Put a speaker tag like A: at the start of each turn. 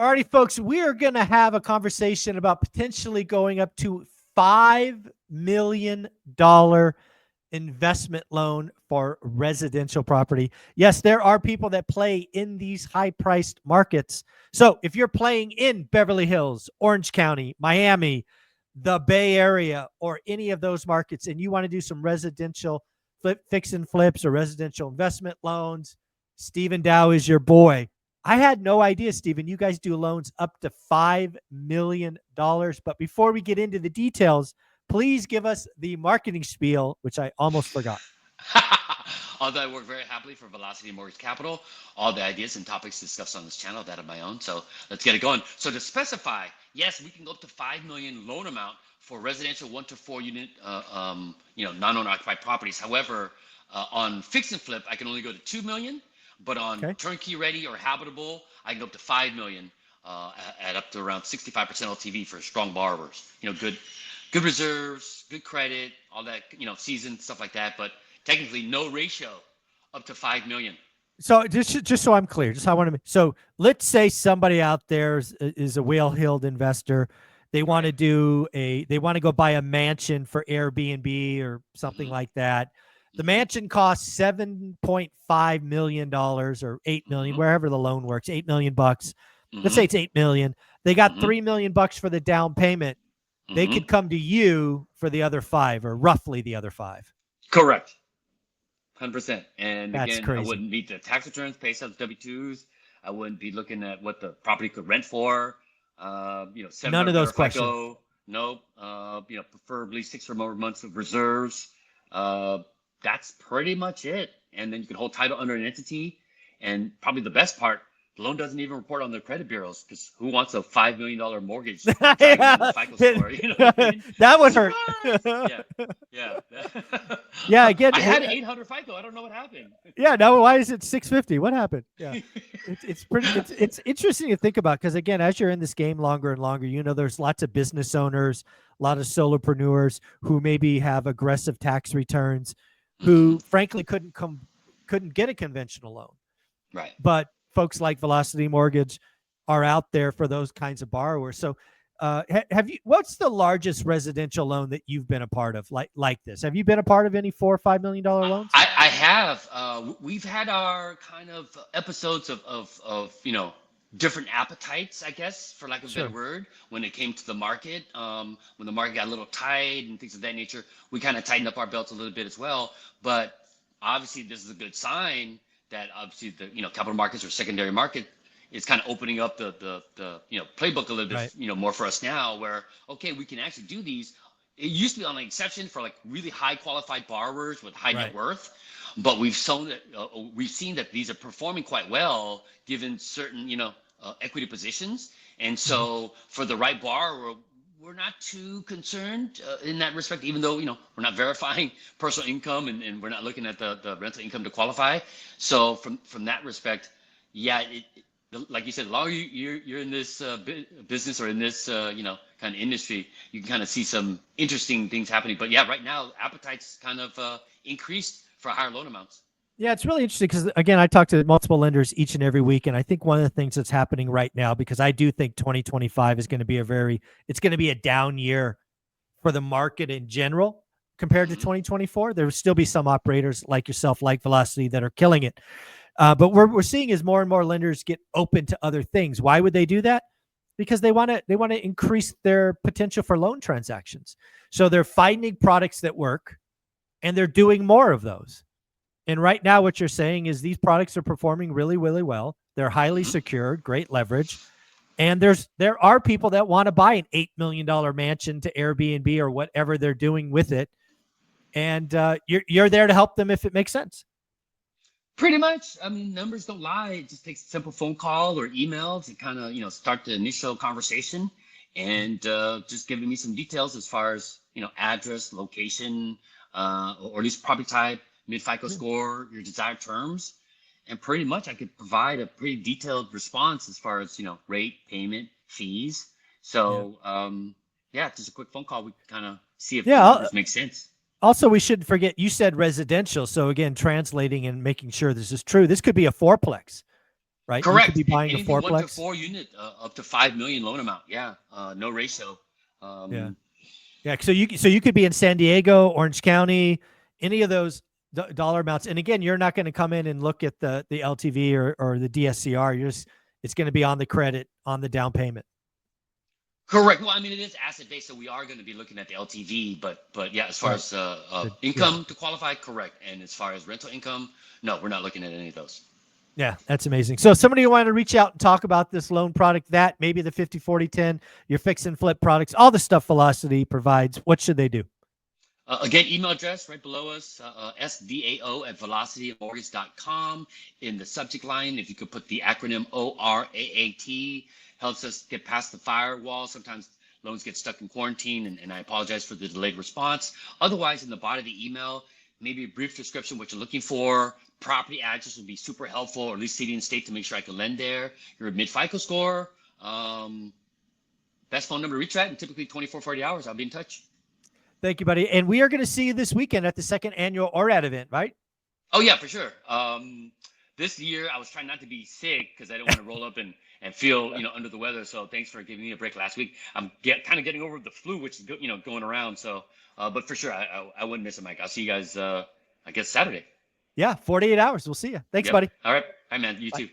A: Alrighty, folks, we are going to have a conversation about potentially going up to $5 million investment loan for residential property. Yes, there are people that play in these high-priced markets. So if you're playing in Beverly Hills, Orange County, Miami, the Bay Area, or any of those markets, and you want to do some residential fix and flips or residential investment loans, Stephen Dow is your boy. I had no idea, Stephen, you guys do loans up to $5 million. But before we get into the details, please give us the marketing spiel, which I almost forgot.
B: Although I work very happily for Velocity Mortgage Capital, all the ideas and topics discussed on this channel that are my own. So let's get it going. So to specify, yes, we can go up to 5 million loan amount for residential 1 to 4 unit, non-owner occupied properties. However, on fix and flip, I can only go to 2 million. But on turnkey ready or habitable, I can go up to 5 million at up to around 65% LTV for strong borrowers. Good reserves, good credit, all that, seasoned stuff like that. But technically, no ratio up to 5 million.
A: So just so I'm clear, so let's say somebody out there is a whale-heeled investor. They want to go buy a mansion for Airbnb or something like that. The mansion costs $7.5 million or $8 million, wherever the loan works, $8 million bucks. Let's say it's $8 million. They got $3 million bucks for the down payment. They could come to you for the other 5 or roughly the other 5.
B: Correct. 100%. And
A: That's
B: again,
A: crazy.
B: I wouldn't meet the tax returns, pay stubs, W-2s. I wouldn't be looking at what the property could rent for.
A: None of those questions.
B: FICO, nope. Preferably 6 or more months of reserves. That's pretty much it. And then you can hold title under an entity. And probably the best part, the loan doesn't even report on their credit bureaus, because who wants a $5 million mortgage? FICO score, you know what I mean?
A: That would hurt.
B: Yeah.
A: Yeah, I get it.
B: I had 800 FICO. I don't know what happened.
A: Yeah, no, why is it 650? What happened? Yeah. It's interesting to think about, because again, as you're in this game longer and longer, there's lots of business owners, a lot of solopreneurs who maybe have aggressive tax returns, who frankly couldn't get a conventional loan.
B: Right.
A: But folks like Velocity Mortgage are out there for those kinds of borrowers. So what's the largest residential loan that you've been a part of like this? Have you been a part of any $4 or $5 million loans?
B: I have. We've had our kind of episodes of different appetites, I guess, for lack of a better word, when it came to the market. When the market got a little tight and things of that nature, we kind of tightened up our belts a little bit as well. But obviously, this is a good sign that obviously the capital markets or secondary market is kind of opening up the playbook a little bit more for us now, where we can actually do these. It used to be on an exception for like really high qualified borrowers with high net worth, but we've seen that these are performing quite well given certain equity positions. And so for the right borrower, we're not too concerned in that respect, even though we're not verifying personal income and we're not looking at the rental income to qualify. So from that respect, like you said, as long as you're in this business or in this kind of industry, you can kind of see some interesting things happening. But right now appetite's kind of increased for higher loan amounts.
A: Yeah, it's really interesting because, again, I talk to multiple lenders each and every week, and I think one of the things that's happening right now, because I do think 2025 is going to be it's going to be a down year for the market in general compared to 2024. There will still be some operators like yourself, like Velocity, that are killing it. But we're seeing is more and more lenders get open to other things. Why would they do that? Because they want to increase their potential for loan transactions. So they're finding products that work, and they're doing more of those. And right now, what you're saying is these products are performing really, really well. They're highly secured, great leverage. And there are people that want to buy an $8 million mansion to Airbnb or whatever they're doing with it. And you're there to help them if it makes sense.
B: Pretty much. I mean, numbers don't lie. It just takes a simple phone call or email to kind of, start the initial conversation, and just giving me some details as far as, address, location, or at least property type, mid-FICO score, your desired terms. And pretty much I could provide a pretty detailed response as far as, rate, payment, fees. So, just a quick phone call. We can kind of see if this makes sense.
A: Also, we shouldn't forget, you said residential. So again, translating and making sure this is true. This could be a fourplex. right? You could
B: Correct.
A: be buying a
B: Anything 1 to
A: fourplex.
B: 4 unit, up to 5 million loan amount. Yeah. No ratio.
A: Yeah.
B: Um,
A: Yeah. So you could be in San Diego, Orange County, any of those dollar amounts. And again, you're not going to come in and look at the LTV or the DSCR. It's going to be on the credit, on the down payment.
B: Correct. Well, I mean, it is asset based, so we are going to be looking at the LTV, but yeah, as far
A: Right.
B: as
A: Yeah.
B: income to qualify, correct. And as far as rental income, no, we're not looking at any of those.
A: Yeah, that's amazing. So if somebody want to reach out and talk about this loan product, that maybe the 50-40-10, your fix and flip products, all the stuff Velocity provides, what should they do?
B: Again, email address right below us, sdao@velocitymortgage.com. In the subject line, if you could put the acronym ORAAT, helps us get past the firewall. Sometimes loans get stuck in quarantine, and I apologize for the delayed response. Otherwise, in the body of the email, maybe a brief description, what you're looking for. Property address would be super helpful, or at least city and state to make sure I can lend there. Your mid FICO score, best phone number to reach at, and typically 24, 40 hours, I'll be in touch.
A: Thank you, buddy. And we are going to see you this weekend at the second annual ORAD event, right?
B: Oh yeah, for sure. This year I was trying not to be sick because I didn't want to roll up and feel under the weather. So thanks for giving me a break last week. I'm kind of getting over the flu, which is going around. So, but for sure I wouldn't miss it, Mike. I'll see you guys. I guess Saturday.
A: Yeah, 48 hours. We'll see you. Thanks,
B: Yep.
A: buddy.
B: All right. Hi, man. You
A: Bye.
B: too.